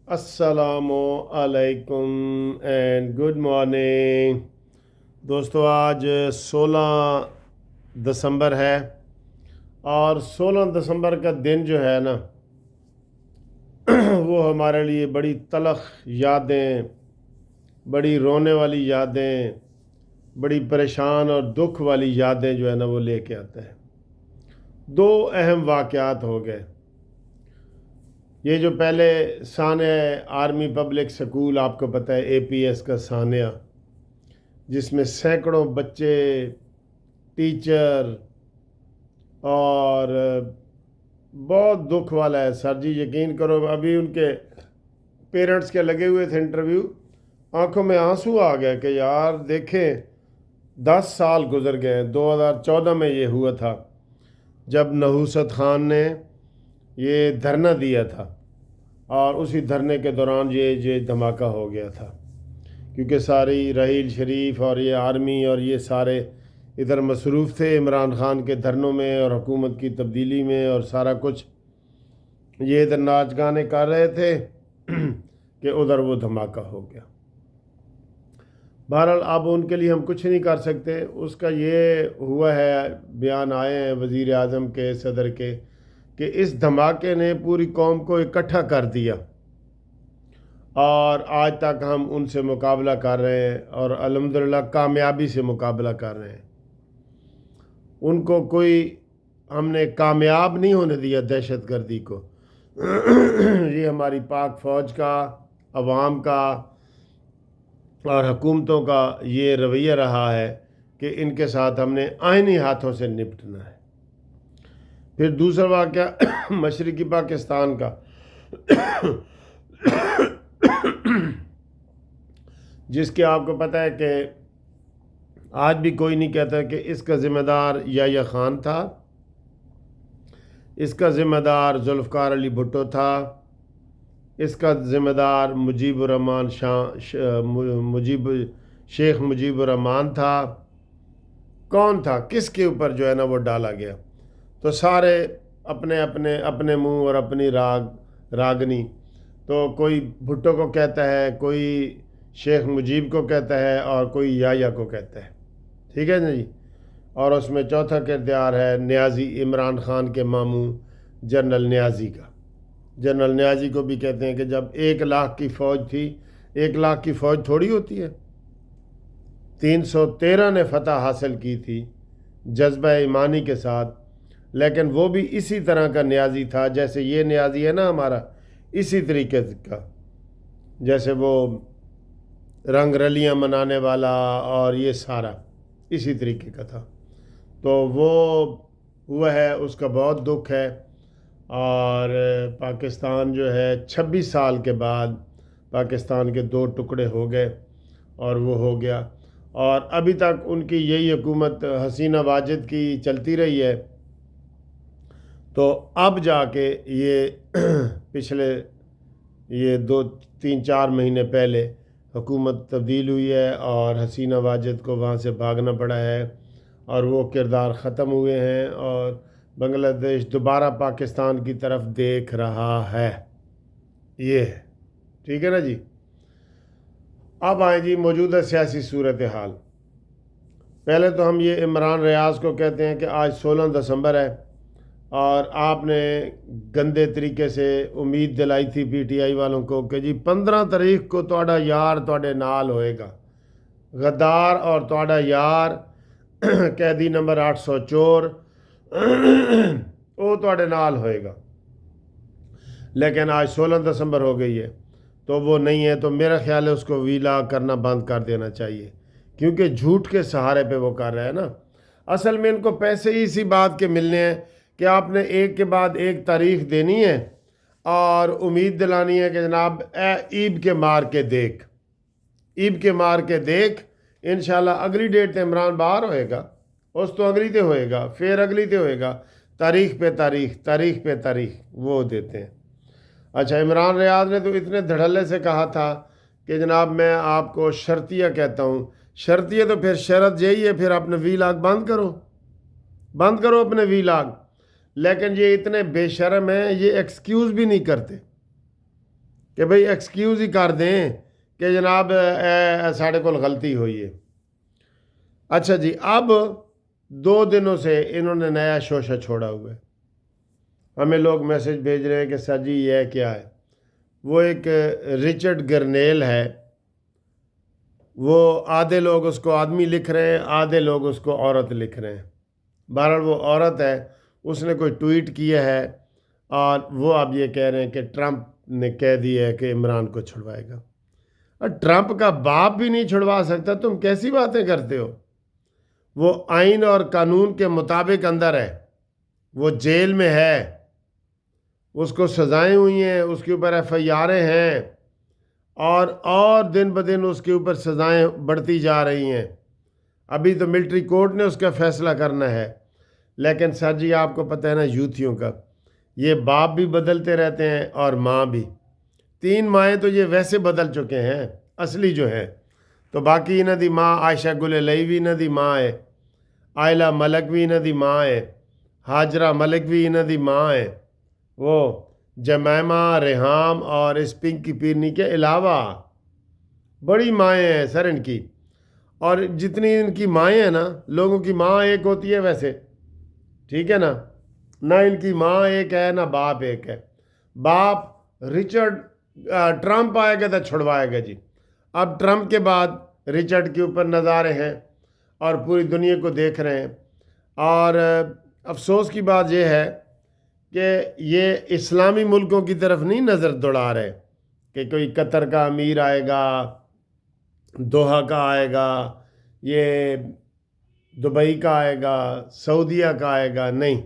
السلام علیکم and good morning دوستو، آج 16 دسمبر ہے اور 16 دسمبر کا دن جو ہے نا وہ ہمارے لیے بڑی تلخ یادیں، بڑی رونے والی یادیں، بڑی پریشان اور دکھ والی یادیں جو ہے نا وہ لے کے آتا ہے۔ دو اہم واقعات ہو گئے۔ یہ جو پہلے سانحہ آرمی پبلک سکول، آپ کو پتہ ہے APS کا سانحہ، جس میں سینکڑوں بچے، ٹیچر اور بہت دکھ والا ہے سر جی، یقین کرو ابھی ان کے پیرنٹس کے لگے ہوئے تھے انٹرویو، آنکھوں میں آنسو آ گیا کہ یار دیکھیں 10 سال گزر گئے۔ 2014 میں یہ ہوا تھا جب نحوست خان نے یہ دھرنا دیا تھا اور اسی دھرنے کے دوران یہ دھماکہ ہو گیا تھا، کیونکہ ساری رحیل شریف اور یہ آرمی اور یہ سارے ادھر مصروف تھے عمران خان کے دھرنوں میں اور حکومت کی تبدیلی میں اور سارا کچھ، یہ ادھر ناچ گانے کر رہے تھے کہ ادھر وہ دھماکہ ہو گیا۔ بہرحال اب ان کے لیے ہم کچھ نہیں کر سکتے۔ اس کا یہ ہوا ہے، بیان آئے ہیں وزیر اعظم کے، صدر کے، کہ اس دھماکے نے پوری قوم کو اکٹھا کر دیا اور آج تک ہم ان سے مقابلہ کر رہے ہیں اور الحمدللہ کامیابی سے مقابلہ کر رہے ہیں۔ ان کو کوئی ہم نے کامیاب نہیں ہونے دیا دہشت گردی کو۔ یہ ہماری پاک فوج کا، عوام کا اور حکومتوں کا یہ رویہ رہا ہے کہ ان کے ساتھ ہم نے آئینی ہاتھوں سے نپٹنا ہے۔ پھر دوسرا واقعہ مشرقی پاکستان کا، جس کے آپ کو پتہ ہے کہ آج بھی کوئی نہیں کہتا کہ اس کا ذمہ دار یحییٰ خان تھا، اس کا ذمہ دار ذوالفقار علی بھٹو تھا، اس کا ذمہ دار شیخ مجیب الرحمان تھا۔ کون تھا؟ کس کے اوپر جو ہے نا وہ ڈالا گیا؟ تو سارے اپنے منہ اور اپنی راگنی، تو کوئی بھٹو کو کہتا ہے، کوئی شیخ مجیب کو کہتا ہے اور کوئی یحییٰ کو کہتا ہے، ٹھیک ہے نا جی۔ اور اس میں چوتھا کردار ہے نیازی، عمران خان کے ماموں جنرل نیازی کا۔ جنرل نیازی کو بھی کہتے ہیں کہ جب 1 لاکھ کی فوج تھی، 1 لاکھ کی فوج تھوڑی ہوتی ہے، 313 نے فتح حاصل کی تھی جذبہ ایمانی کے ساتھ، لیکن وہ بھی اسی طرح کا نیازی تھا جیسے یہ نیازی ہے نا ہمارا، اسی طریقے کا، جیسے وہ رنگ رلیاں منانے والا اور یہ سارا اسی طریقے کا تھا۔ تو وہ ہوا ہے، اس کا بہت دکھ ہے۔ اور پاکستان جو ہے 26 سال کے بعد پاکستان کے 2 ٹکڑے ہو گئے اور وہ ہو گیا، اور ابھی تک ان کی یہی حکومت حسینہ واجد کی چلتی رہی ہے۔ تو اب جا کے یہ پچھلے 2-3-4 مہینے پہلے حکومت تبدیل ہوئی ہے اور حسینہ واجد کو وہاں سے بھاگنا پڑا ہے اور وہ کردار ختم ہوئے ہیں اور بنگلہ دیش دوبارہ پاکستان کی طرف دیکھ رہا ہے۔ یہ ہے، ٹھیک ہے نا جی۔ اب آئیں جی موجودہ سیاسی صورتحال۔ پہلے تو ہم یہ عمران ریاض کو کہتے ہیں کہ آج 16 دسمبر ہے اور آپ نے گندے طریقے سے امید دلائی تھی PTI والوں کو کہ جی 15 تاریخ کو تہاڈا یار تہاڈے نال ہوئے گا، غدار اور تہاڈا یار قیدی نمبر 804 وہ تہاڈے نال ہوئے گا۔ لیکن آج 16 دسمبر ہو گئی ہے تو وہ نہیں ہے، تو میرا خیال ہے اس کو ویلا کرنا بند کر دینا چاہیے، کیونکہ جھوٹ کے سہارے پہ وہ کر رہا ہے نا۔ اصل میں ان کو پیسے ہی اسی بات کے ملنے ہیں کہ آپ نے ایک کے بعد ایک تاریخ دینی ہے اور امید دلانی ہے کہ جناب عید کے مار کے دیکھ، عید کے مار کے دیکھ، انشاءاللہ اگلی ڈیٹ تے عمران باہر ہوئے گا، اس تو اگلی تے ہوئے گا، پھر اگلی تے ہوئے گا، تاریخ پہ تاریخ، تاریخ پہ تاریخ وہ دیتے ہیں۔ اچھا، عمران ریاض نے تو اتنے دھڑلے سے کہا تھا کہ جناب میں آپ کو شرطیہ کہتا ہوں۔ شرطیہ تو پھر شرط یہی ہے، پھر اپنے ویلاگ بند کرو اپنے ویلاگ۔ لیکن یہ اتنے بے شرم ہیں، یہ ایکسکیوز بھی نہیں کرتے کہ بھئی ایکسکیوز ہی کر دیں کہ جناب ساڑھے کو غلطی ہوئی ہے۔ اچھا جی، اب 2 دنوں سے انہوں نے نیا شوشہ چھوڑا ہوا ہے۔ ہمیں لوگ میسج بھیج رہے ہیں کہ سر جی یہ کیا ہے؟ وہ ایک رچرڈ گرنیل ہے، وہ آدھے لوگ اس کو آدمی لکھ رہے ہیں، آدھے لوگ اس کو عورت لکھ رہے ہیں۔ بہرحال وہ عورت ہے، اس نے کوئی ٹویٹ کیا ہے اور وہ اب یہ کہہ رہے ہیں کہ ٹرمپ نے کہہ دیا ہے کہ عمران کو چھڑوائے گا۔ اور ٹرمپ کا باپ بھی نہیں چھڑوا سکتا، تم کیسی باتیں کرتے ہو؟ وہ آئین اور قانون کے مطابق اندر ہے، وہ جیل میں ہے، اس کو سزائیں ہوئی ہیں، اس کے اوپر ایف آئی آریں ہیں، اور دن بدن اس کے اوپر سزائیں بڑھتی جا رہی ہیں۔ ابھی تو ملٹری کورٹ نے اس کا فیصلہ کرنا ہے، لیکن سر جی آپ کو پتہ ہے نا یوتھیوں کا، یہ باپ بھی بدلتے رہتے ہیں اور ماں بھی۔ 3 مائیں تو یہ ویسے بدل چکے ہیں اصلی جو ہیں، تو باقی انہاں دی ماں عائشہ گل علیہ بھی انہاں دی ماں ہے، آئلہ ملک بھی انہاں دی ماں ہے، ہاجرہ ملک بھی انہاں دی ماں ہے، وہ جمیمہ، ریحام اور اس پنکی پیرنی کے علاوہ بڑی مائیں ہیں سر ان کی۔ اور جتنی ان کی مائیں ہیں نا، لوگوں کی ماں ایک ہوتی ہے ویسے، ٹھیک ہے نا، نہ ان کی ماں ایک ہے نہ باپ ایک ہے۔ باپ رچرڈ ٹرمپ آئے گا تو چھڑوائے گا جی۔ اب ٹرمپ کے بعد رچرڈ کے اوپر نظارے ہیں اور پوری دنیا کو دیکھ رہے ہیں۔ اور افسوس کی بات یہ ہے کہ یہ اسلامی ملکوں کی طرف نہیں نظر دوڑا رہے کہ کوئی قطر کا امیر آئے گا، دوحہ کا آئے گا، یہ دبئی کا آئے گا، سعودیہ کا آئے گا، نہیں،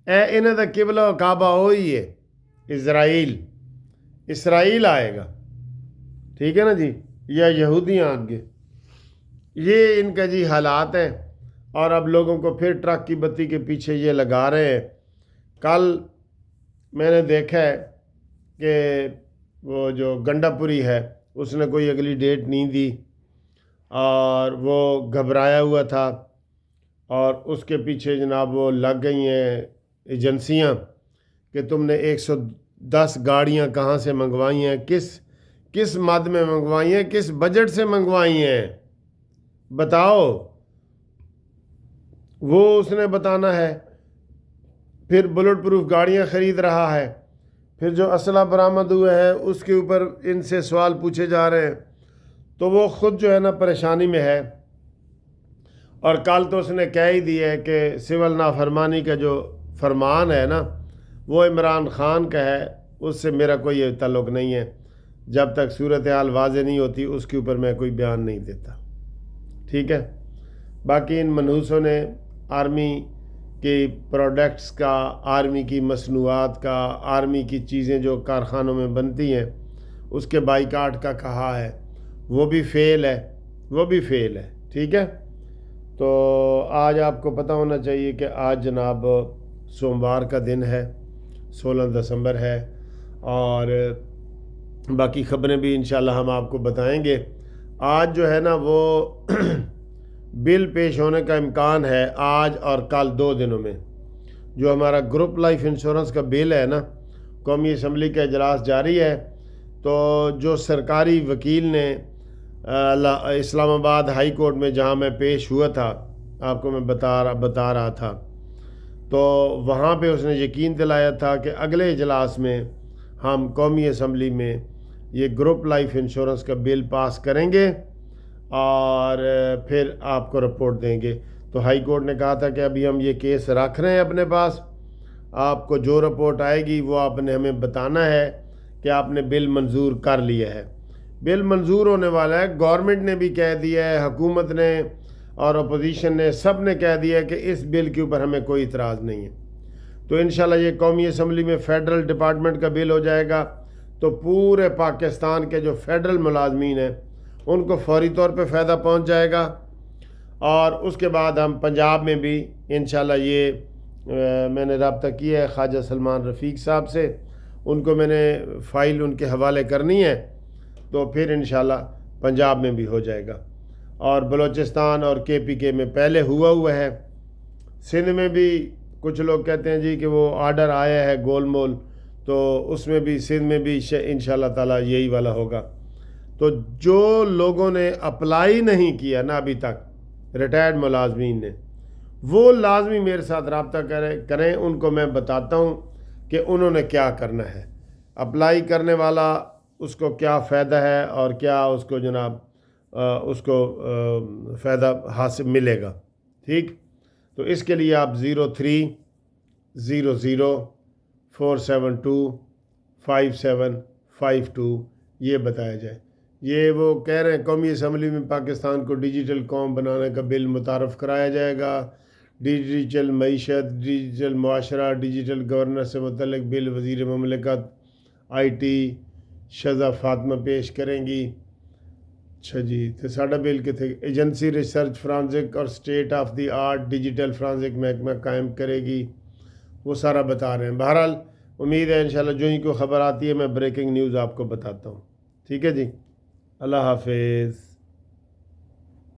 انہیں دا قبلہ و کعبہ وہی ہے، اسرائیل آئے گا، ٹھیک ہے نا جی، یا یہودیاں آگے۔ یہ ان کا جی حالات ہیں، اور اب لوگوں کو پھر ٹرک کی بتی کے پیچھے یہ لگا رہے ہیں۔ کل میں نے دیکھا ہے کہ وہ جو گنڈا پوری ہے اس نے کوئی اگلی ڈیٹ نہیں دی، اور وہ گھبرایا ہوا تھا، اور اس کے پیچھے جناب وہ لگ گئی ہیں ایجنسیاں کہ تم نے 110 گاڑیاں کہاں سے منگوائی ہیں، کس مد میں منگوائی ہیں، کس بجٹ سے منگوائی ہیں، بتاؤ، وہ اس نے بتانا ہے۔ پھر بلٹ پروف گاڑیاں خرید رہا ہے، پھر جو اسلحہ برآمد ہوا ہے اس کے اوپر ان سے سوال پوچھے جا رہے ہیں، تو وہ خود جو ہے نا پریشانی میں ہے۔ اور کل تو اس نے کہہ ہی دیا ہے کہ سول نافرمانی کا جو فرمان ہے نا وہ عمران خان کا ہے، اس سے میرا کوئی تعلق نہیں ہے، جب تک صورتحال واضح نہیں ہوتی اس کے اوپر میں کوئی بیان نہیں دیتا، ٹھیک ہے۔ باقی ان منحوسوں نے آرمی کے پروڈکٹس کا، آرمی کی مصنوعات کا، آرمی کی چیزیں جو کارخانوں میں بنتی ہیں اس کے بائیکاٹ کا کہا ہے، وہ بھی فیل ہے، ٹھیک ہے۔ تو آج آپ کو پتہ ہونا چاہیے کہ آج جناب سوموار کا دن ہے، 16 دسمبر ہے، اور باقی خبریں بھی انشاءاللہ ہم آپ کو بتائیں گے۔ آج جو ہے نا وہ بل پیش ہونے کا امکان ہے، آج اور کل 2 دنوں میں۔ جو ہمارا گروپ لائف انشورنس کا بل ہے نا، قومی اسمبلی کا اجلاس جاری ہے، تو جو سرکاری وکیل نے اسلام آباد ہائی کورٹ میں جہاں میں پیش ہوا تھا، آپ کو میں بتا رہا تھا، تو وہاں پہ اس نے یقین دلایا تھا کہ اگلے اجلاس میں ہم قومی اسمبلی میں یہ گروپ لائف انشورنس کا بل پاس کریں گے اور پھر آپ کو رپورٹ دیں گے۔ تو ہائی کورٹ نے کہا تھا کہ ابھی ہم یہ کیس رکھ رہے ہیں اپنے پاس، آپ کو جو رپورٹ آئے گی وہ آپ نے ہمیں بتانا ہے کہ آپ نے بل منظور کر لیا ہے۔ بل منظور ہونے والا ہے، گورنمنٹ نے بھی کہہ دیا ہے، حکومت نے اور اپوزیشن نے، سب نے کہہ دیا ہے کہ اس بل کے اوپر ہمیں کوئی اعتراض نہیں ہے۔ تو انشاءاللہ یہ قومی اسمبلی میں فیڈرل ڈپارٹمنٹ کا بل ہو جائے گا، تو پورے پاکستان کے جو فیڈرل ملازمین ہیں ان کو فوری طور پہ فائدہ پہنچ جائے گا۔ اور اس کے بعد ہم پنجاب میں بھی انشاءاللہ یہ میں نے رابطہ کیا ہے خواجہ سلمان رفیق صاحب سے، ان کو میں نے فائل ان کے حوالے کرنی ہے، تو پھر انشاءاللہ پنجاب میں بھی ہو جائے گا۔ اور بلوچستان اور KPK میں پہلے ہوا ہے، سندھ میں بھی کچھ لوگ کہتے ہیں جی کہ وہ آرڈر آیا ہے گول مول، تو اس میں بھی سندھ میں بھی انشاءاللہ تعالیٰ یہی والا ہوگا. تو جو لوگوں نے اپلائی نہیں کیا نا ابھی تک ریٹائرڈ ملازمین نے، وہ لازمی میرے ساتھ رابطہ کریں. ان کو میں بتاتا ہوں کہ انہوں نے کیا کرنا ہے. اپلائی کرنے والا اس کو کیا فائدہ ہے اور کیا اس کو جناب اس کو فائدہ حاصل ملے گا. ٹھیک، تو اس کے لیے آپ 0300472575 یہ بتایا جائے. یہ وہ کہہ رہے ہیں قومی اسمبلی میں پاکستان کو ڈیجیٹل قوم بنانے کا بل متعارف کرایا جائے گا. ڈیجیٹل معیشت، ڈیجیٹل معاشرہ، ڈیجیٹل گورننس سے متعلق بل وزیر مملکت آئی ٹی شہزہ فاطمہ پیش کریں گی. اچھا جی، تو ساڈا بل کتنے ایجنسی ریسرچ فرانزک اور state of the art digital forensic محکمہ قائم کرے گی. وہ سارا بتا رہے ہیں. بہرحال امید ہے انشاءاللہ جو ہی کوئی خبر آتی ہے میں بریکنگ نیوز آپ کو بتاتا ہوں. ٹھیک ہے جی، اللہ حافظ.